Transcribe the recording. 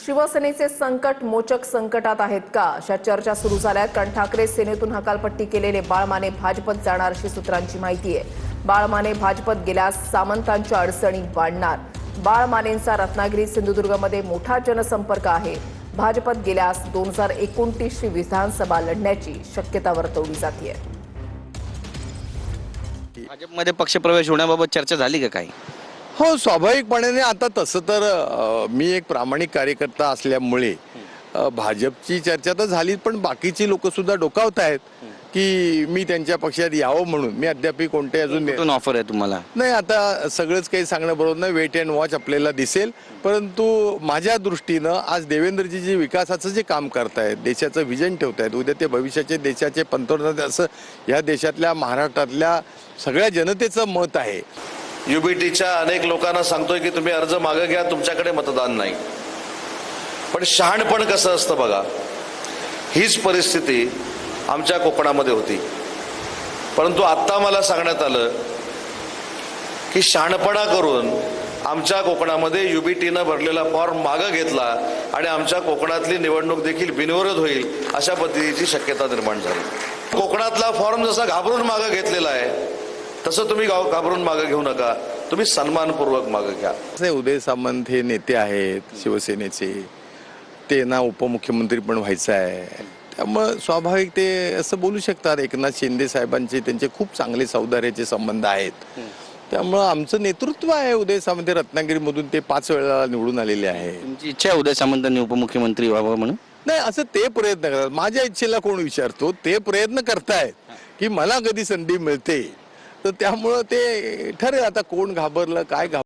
शिवसेनेचे संकट मोचक संकटात आहेत का अशा चर्चा सुरू झाल्या आहेत। कारण ठाकरे सेनेतून हकालपट्टी केलेले बाळ माने भाजपत जाणार अशी सूत्रांची माहिती आहे। बाळ माने भाजपत गेल्यास सामंतांच्या अडचणी वाढणार। बाळ मानेंचा रत्नागिरी सिंधुदुर्गमध्ये मोठा जनसंपर्क आहे। भाजपत गेल्यास 2029 ची विधानसभा लढण्याची शक्यता वर्तवली जाते। भाजपमध्ये पक्षप्रवेश होण्याबाबत चर्चा झाली का काही? हो, स्वाभाविकपणे आता तसं तर मी एक प्रामाणिक कार्यकर्ता असल्यामुळे भाजपची चर्चा तर झाली, पण बाकीची लोक सुद्धा डोकावत आहेत की मी त्यांच्या पक्षात यावं म्हणून। मी अद्याप कोणते अजून ऑफर आहे तुम्हाला? नाही, आता सगळंच काही सांगणं बरोबर नाही। वेट अँड वॉच आपल्याला दिसेल। परंतु माझ्या दृष्टीनं आज देवेंद्रजी जे विकासाचं जे काम करतायत, देशाचं विजन ठेवतायत, उद्या ते भविष्याचे देशाचे पंतप्रधान असं या देशातल्या महाराष्ट्रातल्या सगळ्या जनतेचं मत आहे। युबीटीच्या अनेक लोकांना सांगतोय की तुम्ही अर्ज मागे घ्या, तुमच्याकडे मतदान नाही। पण शहाणपण कसं असतं बघा, हीच परिस्थिती आमच्या कोकणामध्ये होती। परंतु आता मला सांगण्यात आलं की शहाणपणा करून आमच्या कोकणामध्ये युबीटीनं भरलेला फॉर्म मागे घेतला आणि आमच्या कोकणातली निवडणूक देखील बिनविरोध होईल अशा पद्धतीची शक्यता निर्माण झाली। कोकणातला फॉर्म जसा घाबरून मागे घेतलेला आहे तसं तुम्ही घाबरून मागे घेऊ नका, तुम्ही सन्मानपूर्वक मागे घ्या। उदय सामंत हे नेते आहेत शिवसेनेचे, ते ना उपमुख्यमंत्री पण व्हायचं आहे, त्यामुळे स्वाभाविक ते असं बोलू शकतात। एकनाथ शिंदे साहेबांचे त्यांचे खूप चांगले सौदार्याचे संबंध आहेत, त्यामुळे आमचं नेतृत्व आहे। उदय सामंत रत्नागिरीमधून ते 5 वेळा निवडून आलेले आहे। तुमची इच्छा आहे उदय सामंतांनी उपमुख्यमंत्री व्हावं म्हणून? नाही, असं ते प्रयत्न करतात। माझ्या इच्छेला कोण विचारतो? ते प्रयत्न करतायत की मला कधी संधी मिळते, तर त्यामुळं ते ठरेल आता कोण घाबरलं काय